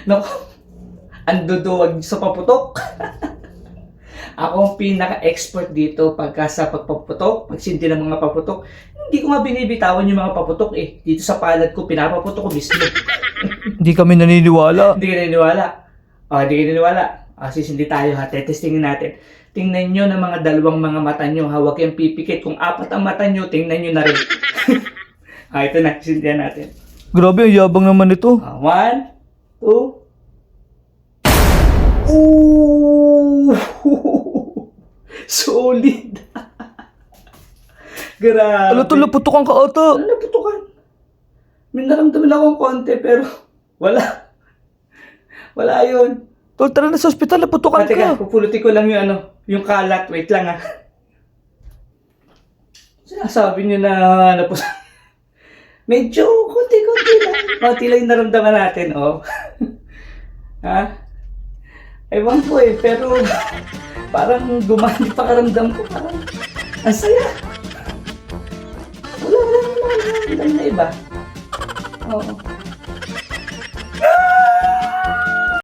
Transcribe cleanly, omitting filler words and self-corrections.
Naku, ang duduwag sa paputok. Ako ang pinaka-expert dito pagka sa pagpaputok, pagsindi ng mga paputok. Hindi ko nga binibitawan yung mga paputok eh. Dito sa palad ko, pinapaputok ko mismo. Hindi kami naniniwala. Hindi ka naniniwala. Hindi ka naniniwala. Sisindi tayo ha, testingin natin. Tingnan nyo ng mga dalawang mga mata nyo ha, huwag kayong pipikit. Kung 4 ang mata nyo, tingnan nyo na rin. Ito na, sisindihan natin. Grabe, ang yabang naman ito. 1, 2. Ooh! Solid. Grabe. Ano to, naputokan ka ata. Ano naputukan? May naramdaman akong konti pero wala. Wala yun. Tol, tara na sa ospital, naputokan Teka, ka. pupulutin ko lang yung yung kalat. Wait lang ha. Sinasabi niyo na medyo konti-konti lang. Konti lang yung naramdaman natin, oh. Ha? Ewan ko eh, pero parang gumani pa karamdam ko. Parang ang saya. Wala naman na iba. Oo.